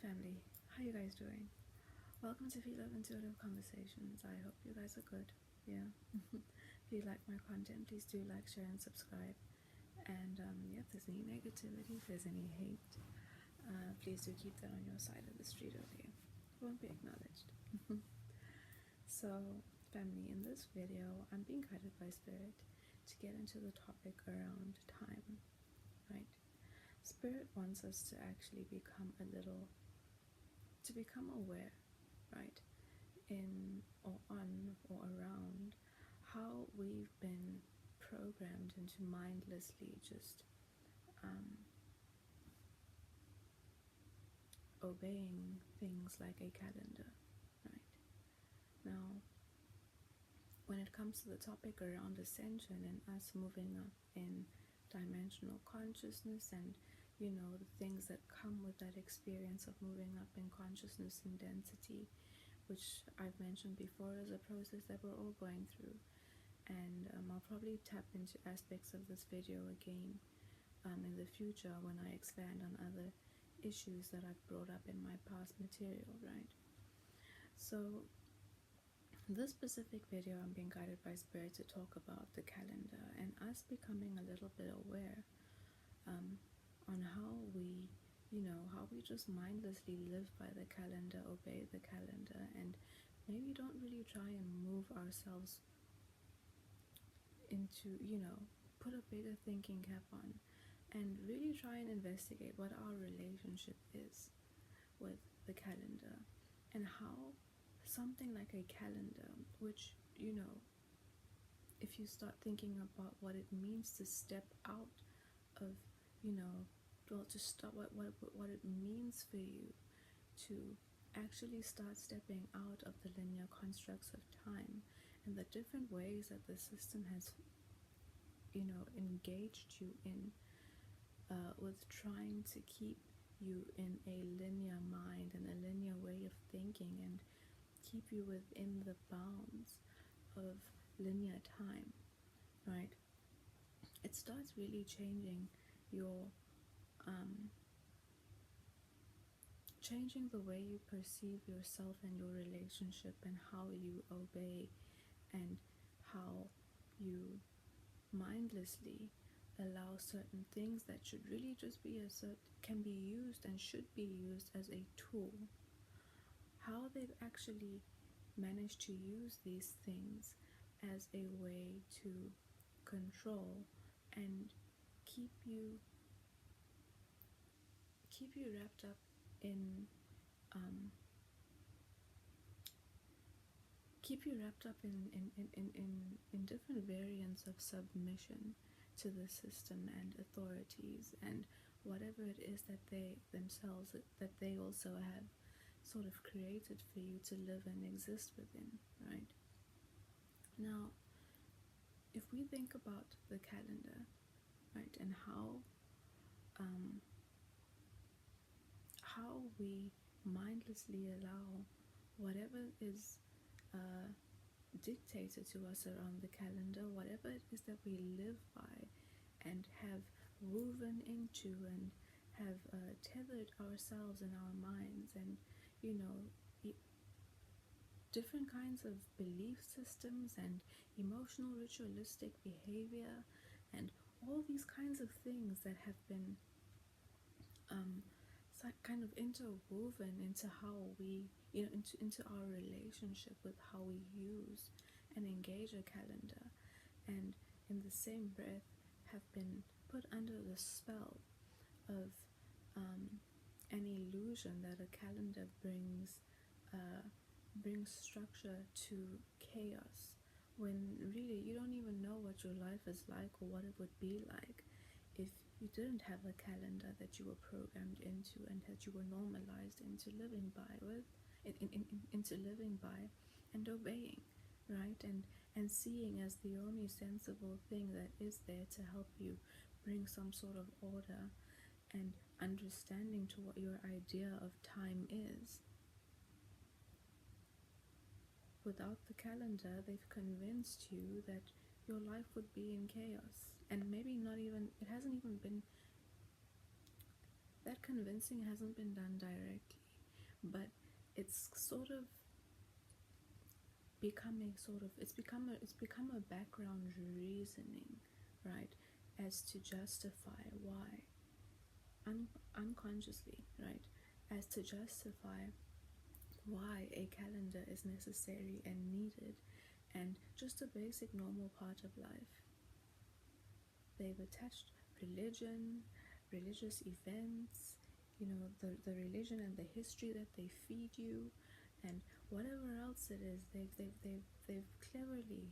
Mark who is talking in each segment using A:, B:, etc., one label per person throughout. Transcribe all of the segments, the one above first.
A: family, how you guys doing? Welcome to Phie.Love Intuitive Conversations. I hope you guys are good. Yeah. If you like my content, please do like, share, and subscribe. And if there's any negativity, if there's any hate, please do keep that on your side of the street over here. It won't be acknowledged. So, family, in this video, I'm being guided by Spirit to get into the topic around time, right? Spirit wants us to actually become aware, right, in or on or around how we've been programmed into mindlessly just obeying things like a calendar, right? Now, when it comes to the topic around ascension and us moving up in dimensional consciousness and the things that come with that experience of moving up in consciousness and density, which I've mentioned before is a process that we're all going through. And I'll probably tap into aspects of this video again in the future when I expand on other issues that I've brought up in my past material, right? So this specific video, I'm being guided by Spirit to talk about the calendar and us becoming a little bit aware on how we just mindlessly live by the calendar, obey the calendar, and maybe don't really try and move ourselves into, put a bigger thinking cap on and really try and investigate what our relationship is with the calendar and how something like a calendar, which, if you start thinking about what it means to step out of, to stop what it means for you to actually start stepping out of the linear constructs of time and the different ways that the system has, engaged you in with trying to keep you in a linear mind and a linear way of thinking and keep you within the bounds of linear time, right? It starts really changing changing the way you perceive yourself and your relationship and how you obey and how you mindlessly allow certain things that should really just be can be used and should be used as a tool. How they've actually managed to use these things as a way to control and keep you wrapped up in different variants of submission to the system and authorities and whatever it is that they themselves that they also have sort of created for you to live and exist within, right? Now, if we think about the calendar, right, and how we mindlessly allow whatever is dictated to us around the calendar, whatever it is that we live by and have woven into and have tethered ourselves and our minds and different kinds of belief systems and emotional ritualistic behavior and all these kinds of things that have been kind of interwoven into how we, into our relationship with how we use and engage a calendar, and in the same breath have been put under the spell of an illusion that a calendar brings structure to chaos, when really you don't even know what your life is like or what it would be like if you didn't have a calendar that you were programmed into and that you were normalized into living by into living by and obeying, right, and seeing as the only sensible thing that is there to help you bring some sort of order and understanding to what your idea of time is. Without the calendar, they've convinced you that your life would be in chaos, and maybe that convincing hasn't been done directly, but it's sort of it's become a background reasoning, right, as to justify why unconsciously, right, as to justify why a calendar is necessary and needed and just a basic normal part of life. They've attached religion, religious events, the religion and the history that they feed you, and whatever else it is, they've cleverly,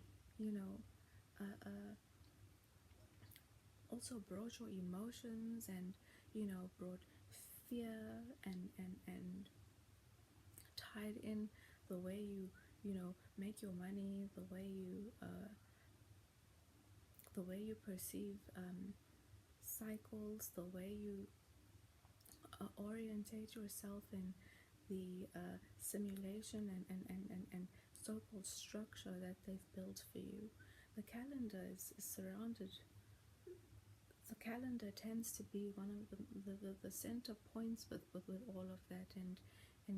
A: also brought your emotions and, brought fear and tied in the way you, make your money, the way you perceive cycles, the way you orientate yourself in the simulation and so-called structure that they've built for you. The calendar is surrounded. The calendar tends to be one of the center points with all of that, and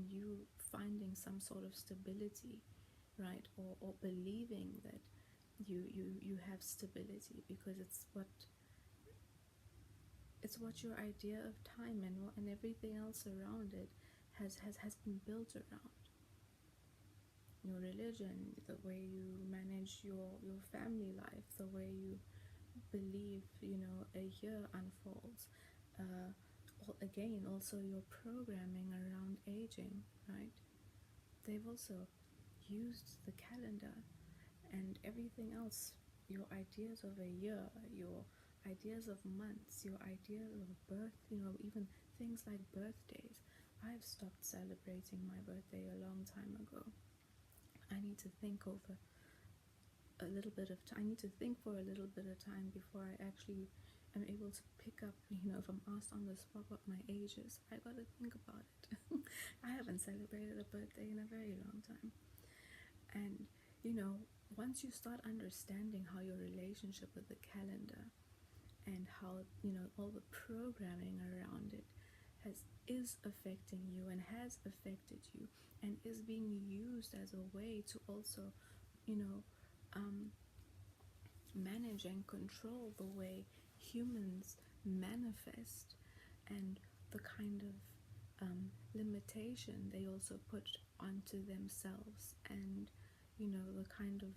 A: you finding some sort of stability, right, or believing that you have stability, because it's what your idea of time and everything else around it has been built around. Your religion, the way you manage your family life, the way you believe, a year unfolds. Again, also your programming around aging, right? They've also used the calendar and everything else, your ideas of a year, your ideas of months, your ideas of birth, even things like birthdays. I've stopped celebrating my birthday a long time ago. I need to think over a little bit of time. I need to think for a little bit of time before I actually am able to pick up, if I'm asked on the spot what my age is, I gotta think about it. I haven't celebrated a birthday in a very long time. And, once you start understanding how your relationship with the calendar and how, all the programming around it is affecting you and has affected you and is being used as a way to also, manage and control the way humans manifest, and the kind of limitation they also put onto themselves, and the kind of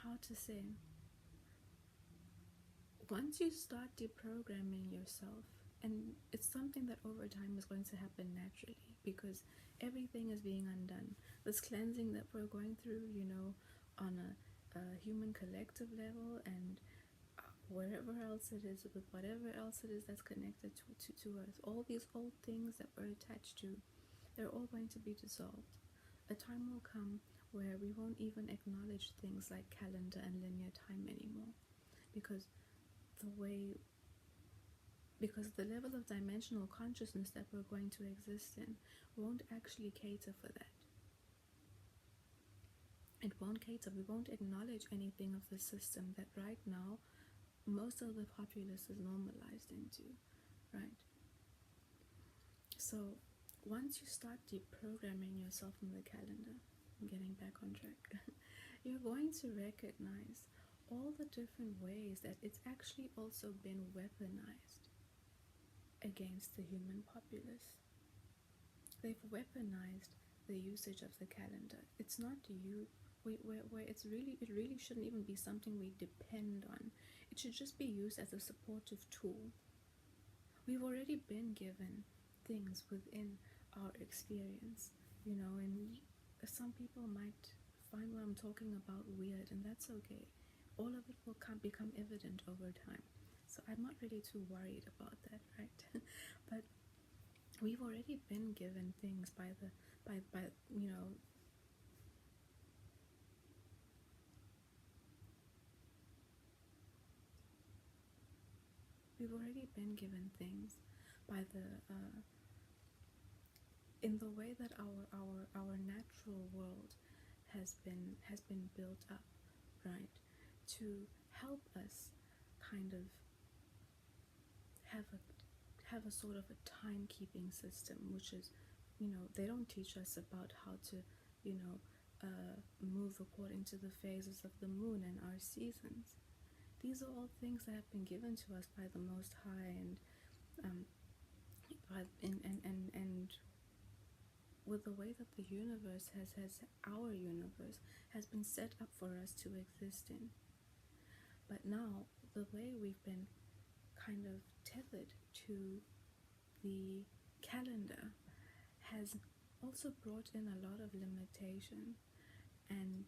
A: how to say, once you start deprogramming yourself, and it's something that over time is going to happen naturally because everything is being undone. This cleansing that we're going through, on a human collective level, and wherever else it is, with whatever else it is that's connected to us, all these old things that we're attached to, they're all going to be dissolved. A time will come where we won't even acknowledge things like calendar and linear time anymore, because the level of dimensional consciousness that we're going to exist in won't actually cater for that. It won't cater. We won't acknowledge anything of the system that right now most of the populace is normalized into, right? So once you start deprogramming yourself from the calendar, getting back on track, you're going to recognize all the different ways that it's actually also been weaponized against the human populace. They've weaponized the usage of the calendar. It's not where it really shouldn't even be something we depend on. It should just be used as a supportive tool. We've already been given things within our experience, and some people might find what I'm talking about weird, and that's okay. All of it will become evident over time. So I'm not really too worried about that, right? But we've already been given things by we've already been given things by the in the way that our natural world has been built up, right, to help us kind of have a sort of a timekeeping system, which is, they don't teach us about how to, move according to the phases of the moon and our seasons. These are all things that have been given to us by the Most High, and with the way that the universe our universe has been set up for us to exist in. But now, the way we've been kind of tethered to the calendar has also brought in a lot of limitation and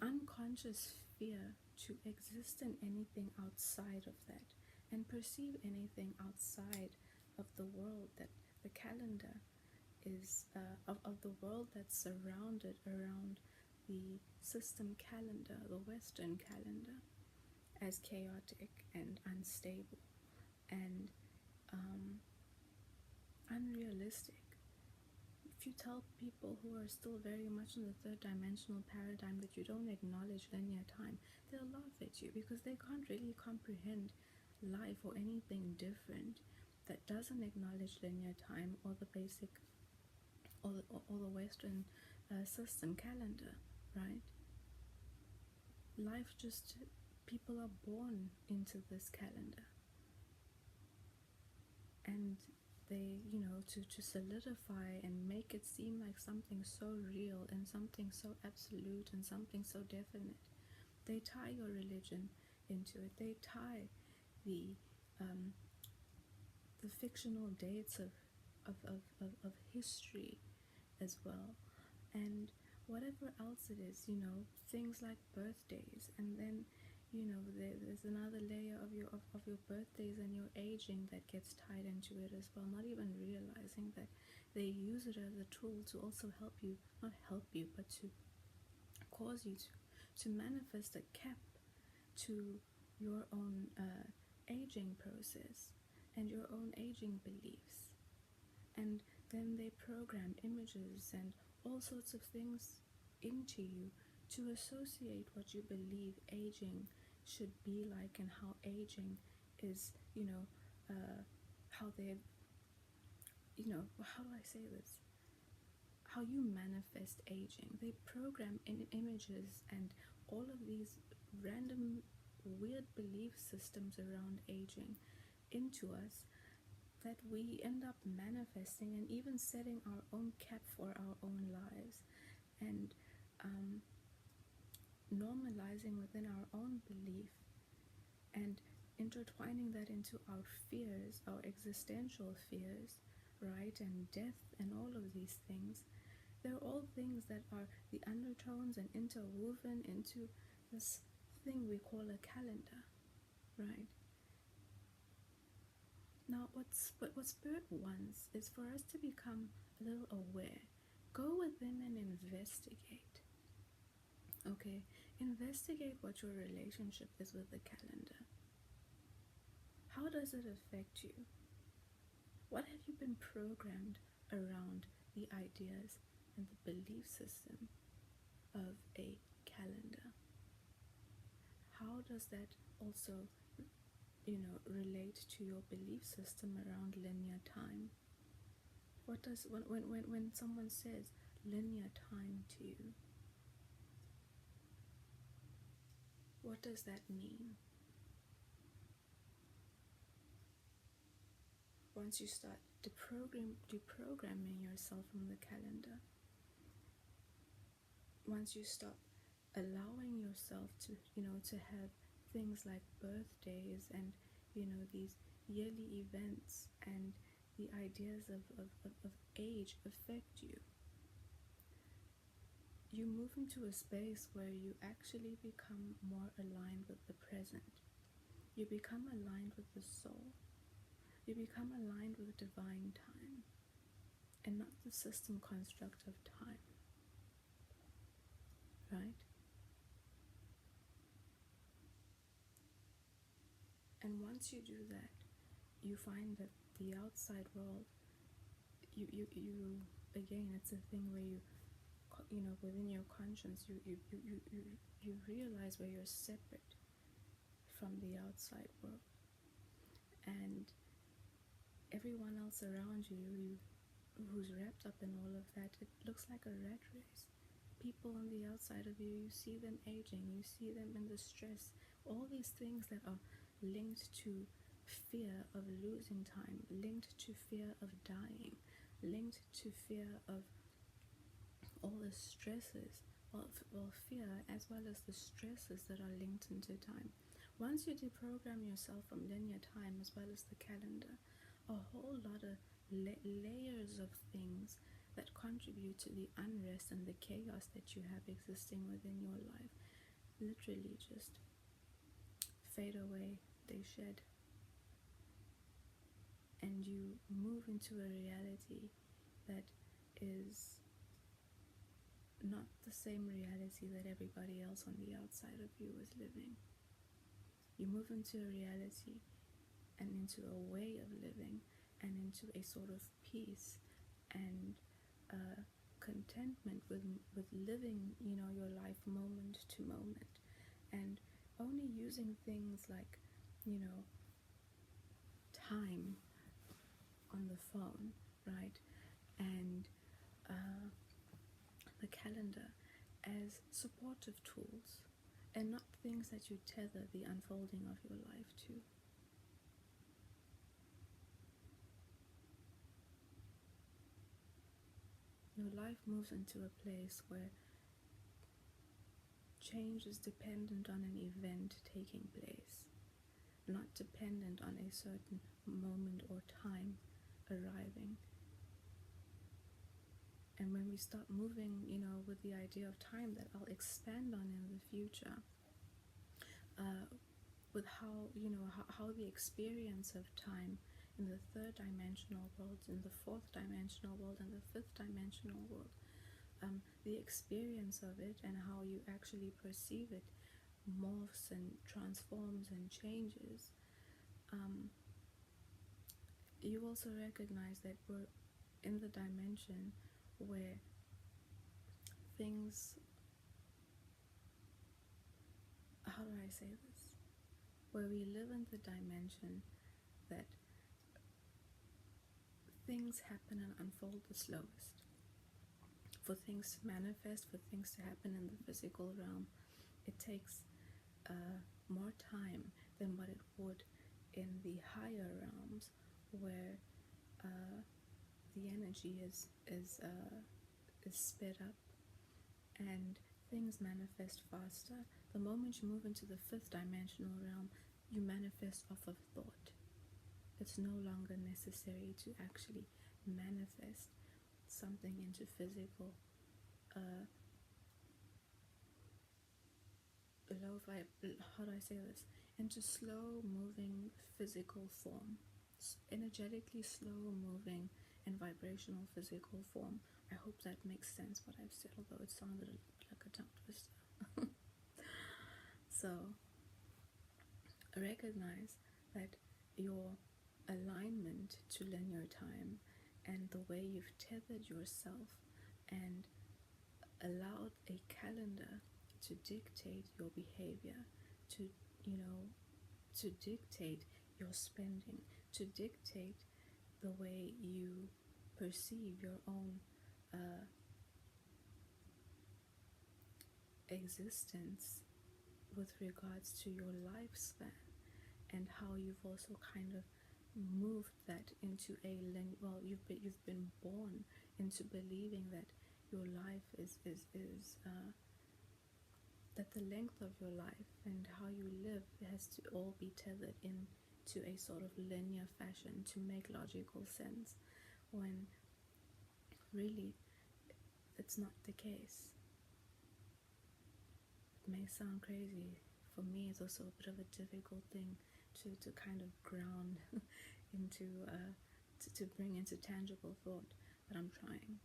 A: unconscious fear to exist in anything outside of that and perceive anything outside of the world that the calendar is, of the world that's surrounded around the system calendar, the Western calendar, as chaotic and unstable and unrealistic. If you tell people who are still very much in the third dimensional paradigm that you don't acknowledge linear time, they'll laugh at you because they can't really comprehend life or anything different that doesn't acknowledge linear time or the basic or the Western system calendar, right? Life just, people are born into this calendar, and they, to solidify and make it seem like something so real and something so absolute and something so definite, they tie your religion into it. They tie the fictional dates of history as well, and whatever else it is, things like birthdays, and then there's another layer of your birthdays and your aging that gets tied into it as well, not even realizing that they use it as a tool to also help you, not help you, but to cause you to manifest a cap to your own aging process and your own aging beliefs. And then they program images and all sorts of things into you to associate what you believe aging should be like, and how aging is, how they, how do I say this? How you manifest aging. They program in images and all of these random weird belief systems around aging into us that we end up manifesting and even setting our own cap for our own lives, and normalizing within our own belief and intertwining that into our fears, our existential fears, right, and death and all of these things. They're all things that are the undertones and interwoven into this thing we call a calendar, right? Now, what Spirit wants is for us to become a little aware. Go within and investigate. Okay? Investigate what your relationship is with the calendar. How does it affect you? What have you been programmed around the ideas and the belief system of a calendar? How does that also relate to your belief system around linear time? What does, when someone says linear time to you, what does that mean? Once you start deprogramming yourself from the calendar, once you stop allowing yourself to, to have things like birthdays and, these yearly events and the ideas of age affect you, you move into a space where you actually become more aligned with the present. You become aligned with the soul. You become aligned with divine time and not the system construct of time, right? And once you do that, you find that the outside world, you again, it's a thing where you within your conscience, you realize where you're separate from the outside world. and everyone else around you who's wrapped up in all of that, it looks like a rat race. People on the outside of you see them aging, you see them in the stress, all these things that are linked to fear of losing time, linked to fear of dying, linked to fear of all the stresses, well, fear as well as the stresses that are linked into time. Once you deprogram yourself from linear time as well as the calendar, a whole lot of layers of things that contribute to the unrest and the chaos that you have existing within your life literally just fade away, they shed, and you move into a reality that is not the same reality that everybody else on the outside of you is living. You move into a reality and into a way of living and into a sort of peace and contentment with living, your life moment to moment, and only using things like, time on the phone, right, and the calendar as supportive tools and not things that you tether the unfolding of your life to. Your life moves into a place where change is dependent on an event taking place, not dependent on a certain moment or time arriving. And when we start moving, with the idea of time that I'll expand on in the future, with how the experience of time in the third dimensional world, in the fourth dimensional world, and the fifth dimensional world, the experience of it and how you actually perceive it morphs and transforms and changes. You also recognize that we're in the dimension where things, how do I say this? Where we live in the dimension that things happen and unfold the slowest. For things to manifest, for things to happen in the physical realm, it takes more time than what it would in the higher realms, where the energy is sped up and things manifest faster. The moment you move into the fifth dimensional realm, you manifest off of thought. It's no longer necessary to actually manifest something into physical, how do I say this? Into slow moving physical form, energetically slow moving and vibrational physical form. I hope that makes sense what I've said, although it sounded like a tongue twister. So recognize that your alignment to linear time and the way you've tethered yourself and allowed a calendar to dictate your behavior, to dictate your spending, to dictate the way you perceive your own existence with regards to your lifespan, and how you've also kind of moved that into you've been born into believing that your life is that the length of your life and how you live has to all be tethered into a sort of linear fashion to make logical sense, when really it's not the case. It may sound crazy. For me, it's also a bit of a difficult thing to kind of ground into, to bring into tangible thought, but I'm trying.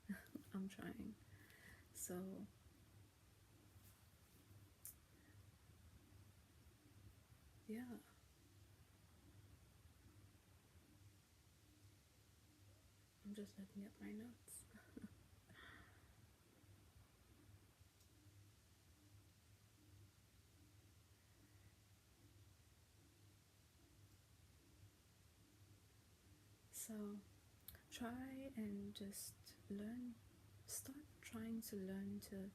A: I'm trying. So yeah, I'm just looking at my notes. So try and just start trying to learn to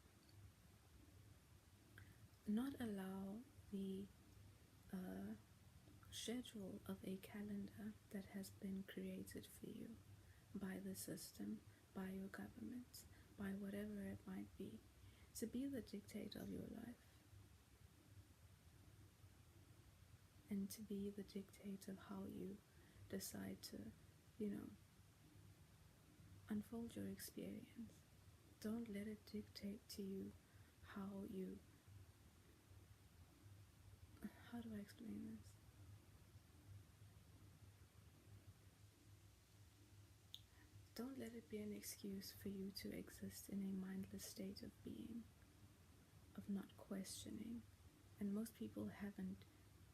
A: not allow the schedule of a calendar that has been created for you by the system, by your government, by whatever it might be, to be the dictator of your life, and to be the dictator of how you decide to, unfold your experience. Don't let it dictate to you how do I explain this? Don't let it be an excuse for you to exist in a mindless state of being, of not questioning. And most people haven't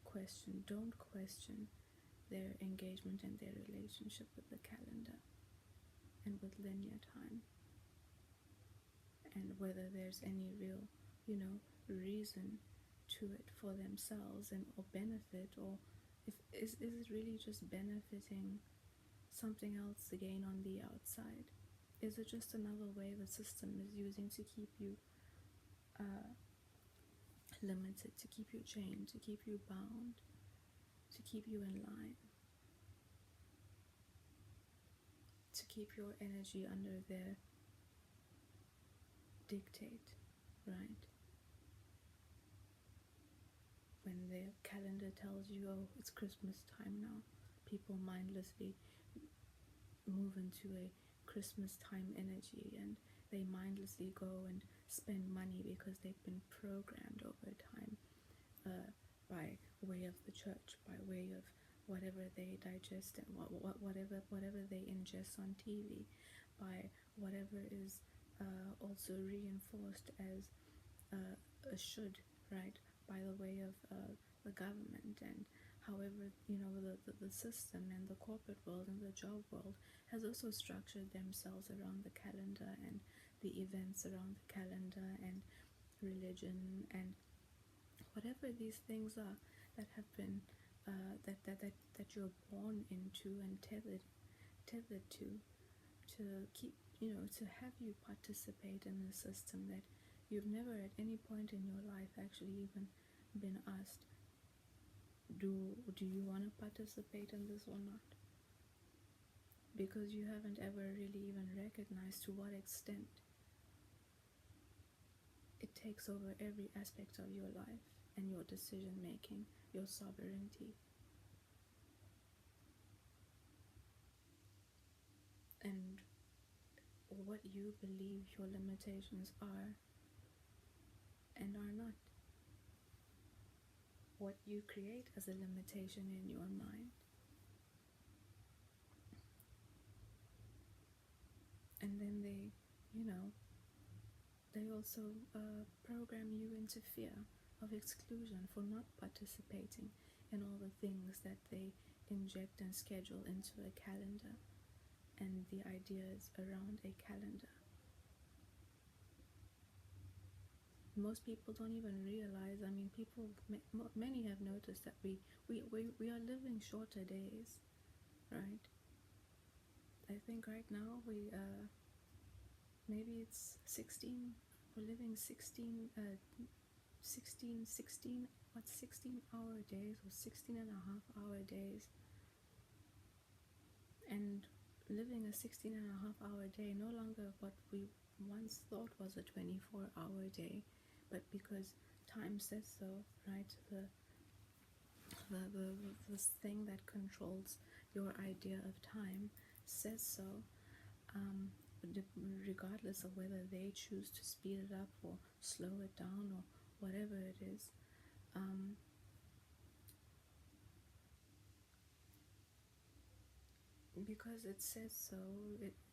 A: questioned, don't question their engagement and their relationship with the calendar and with linear time, and whether there's any real, reason to it for themselves and or benefit, or is it really just benefiting something else again on the outside? Is it just another way the system is using to keep you limited, to keep you chained, to keep you bound, to keep you in line, to keep your energy under their dictate, right? When their calendar tells you, oh, it's Christmas time now, people mindlessly move into a Christmas time energy, and they mindlessly go and spend money because they've been programmed over time by way of the church, by way of whatever they digest and whatever they ingest on TV, by whatever is also reinforced as a should, right, by the way of the government, and however the system and the corporate world and the job world has also structured themselves around the calendar and the events around the calendar and religion and whatever these things are that have been that you're born into and tethered to keep, to have you participate in the system that you've never at any point in your life actually even been asked, do you want to participate in this or not? Because you haven't ever really even recognized to what extent it takes over every aspect of your life and your decision making, your sovereignty, and what you believe your limitations are and are not. What you create as a limitation in your mind. And then they also program you into fear of exclusion for not participating in all the things that they inject and schedule into a calendar and the ideas around a calendar. Most people don't even realize, many have noticed that we are living shorter days, right? I think right now maybe it's 16, we're living 16 16-hour days or 16.5-hour days, and living a 16.5-hour day, no longer what we once thought was a 24-hour day, but because time says so, right? This thing that controls your idea of time says so, regardless of whether they choose to speed it up or slow it down or whatever it is. Because it says so,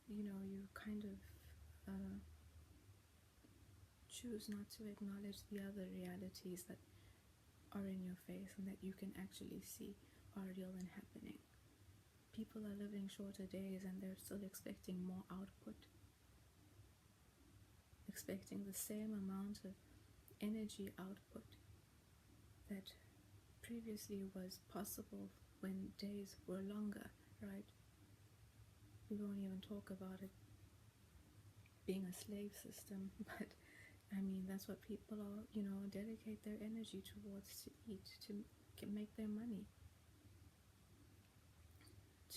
A: you kind of choose not to acknowledge the other realities that are in your face and that you can actually see are real and happening. People are living shorter days and they're still expecting more output, expecting the same amount of energy output that previously was possible when days were longer, right? talk about it being a slave system, but I mean, that's what people are, dedicate their energy towards, to eat, to make their money,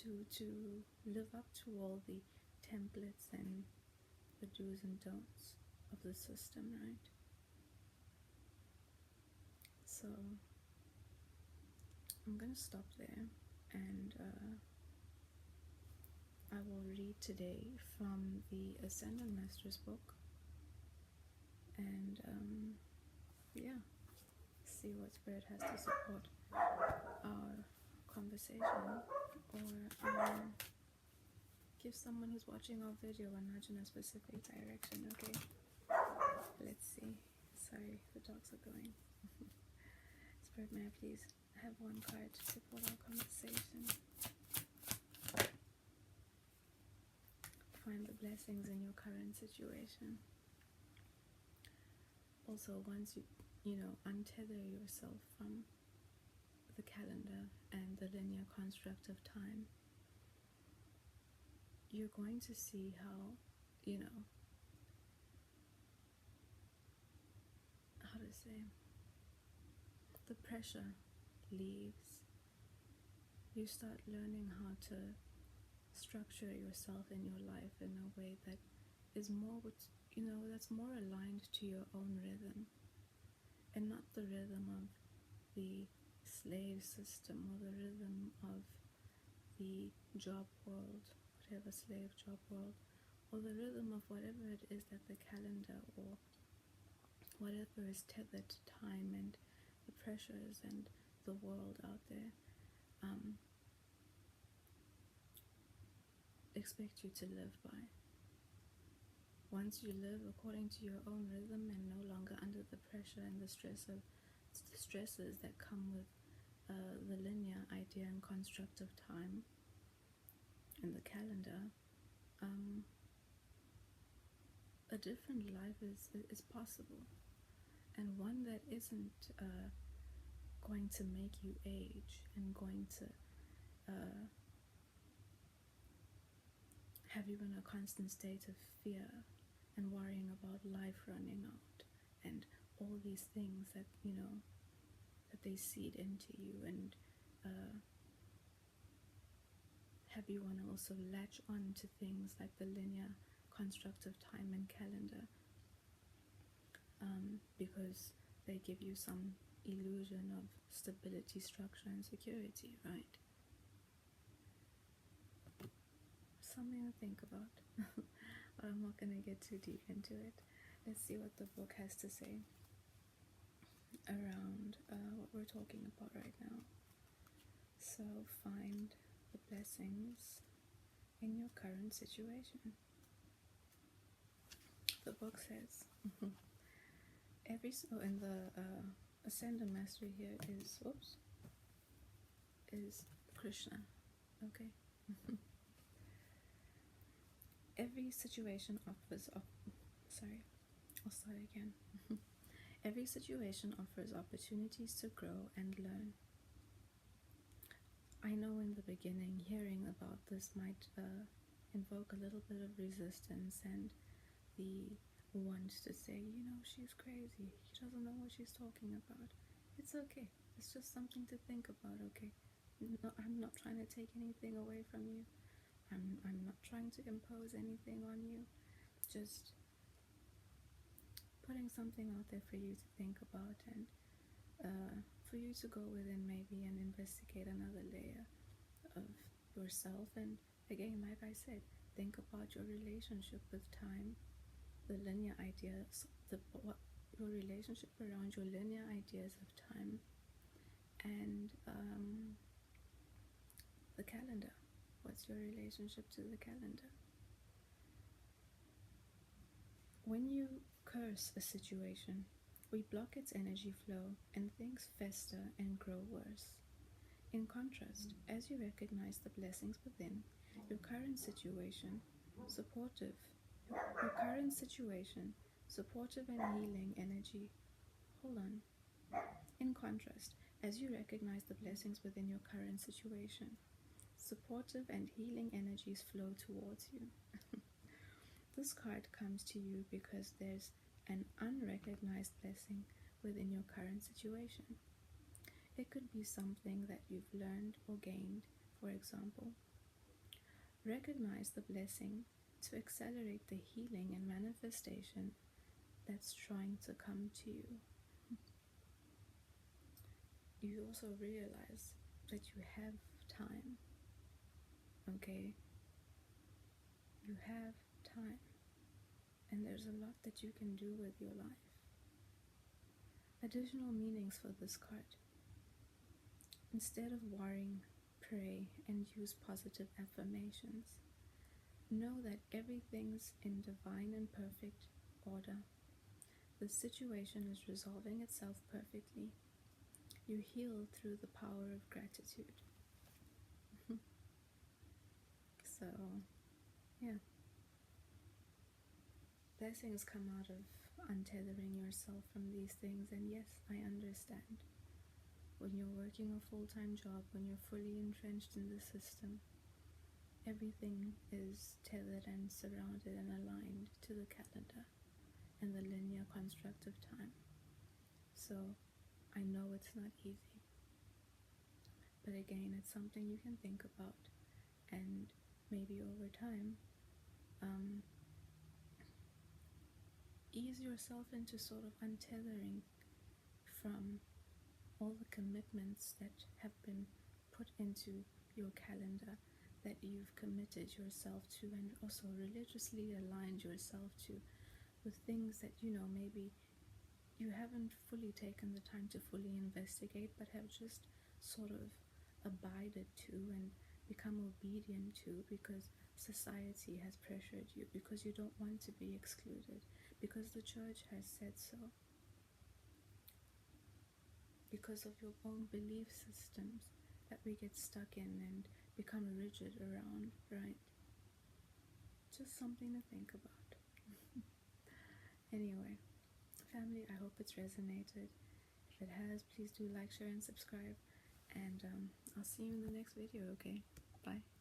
A: to live up to all the templates and the do's and don'ts of the system, right? So I'm gonna stop there, and I will read today from the Ascendant Master's book, and yeah, see what Spirit has to support our conversation, or give someone who's watching our video a nudge in a specific direction. Okay, let's see. Sorry, the dogs are going. Spirit, may I please have one card to support our conversation? Find the blessings in your current situation. Also, once you untether yourself from the calendar and the linear construct of time, you're going to see how, how to say, the pressure leaves. You start learning how to structure yourself in your life in a way that is more that's more aligned to your own rhythm, and not the rhythm of the slave system or the rhythm of the job world, whatever slave job world, or the rhythm of whatever it is that the calendar or whatever is tethered to time and the pressures and the world out there expect you to live by. Once you live according to your own rhythm and no longer under the pressure and the stresses that come with the linear idea and construct of time and the calendar, a different life is possible, and one that isn't going to make you age and going to have you in a constant state of fear and worrying about life running out and all these things that that they seed into you, and have you want to also latch on to things like the linear construct of time and calendar because they give you some illusion of stability, structure, and security, right? Something to think about. But I'm not going to get too deep into it. Let's see what the book has to say around what we're talking about right now. So find the blessings in your current situation. The book says in the Ascendant Master here is Krishna. Okay. Every situation offers Every situation offers opportunities to grow and learn. I know in the beginning, hearing about this might invoke a little bit of resistance and the want to say, she's crazy. She doesn't know what she's talking about. It's okay. It's just something to think about, okay? No, I'm not trying to take anything away from you. I'm not trying to impose anything on you. Just putting something out there for you to think about, and for you to go within maybe and investigate another layer of yourself. And again, like I said, think about your relationship with time, the linear ideas, your relationship around your linear ideas of time, and the calendar. What's your relationship to the calendar? When you curse a situation, we block its energy flow and things fester and grow worse. In contrast, as you recognize the blessings within, your current situation, supportive and healing energy. In contrast, as you recognize the blessings within your current situation, supportive and healing energies flow towards you. This card comes to you because there's an unrecognized blessing within your current situation. It could be something that you've learned or gained, for example. Recognize the blessing to accelerate the healing and manifestation that's trying to come to you. You also realize that you have time, okay? You have time, and there's a lot that you can do with your life. Additional meanings for this card. Instead of worrying, pray and use positive affirmations. Know that everything's in divine and perfect order. The situation is resolving itself perfectly. You heal through the power of gratitude. So, yeah. Blessings come out of untethering yourself from these things, and yes, I understand. When you're working a full-time job, when you're fully entrenched in the system, everything is tethered and surrounded and aligned to the calendar and the linear construct of time. So I know it's not easy, but again, it's something you can think about, and maybe over time ease yourself into sort of untethering from all the commitments that have been put into your calendar, that you've committed yourself to and also religiously aligned yourself to, with things that, maybe you haven't fully taken the time to fully investigate, but have just sort of abided to and become obedient to because society has pressured you, because you don't want to be excluded, because the church has said so, because of your own belief systems that we get stuck in and become rigid around, right? Just something to think about. Anyway, family, I hope it's resonated. If it has, please do like, share, and subscribe. And I'll see you in the next video, okay? Bye.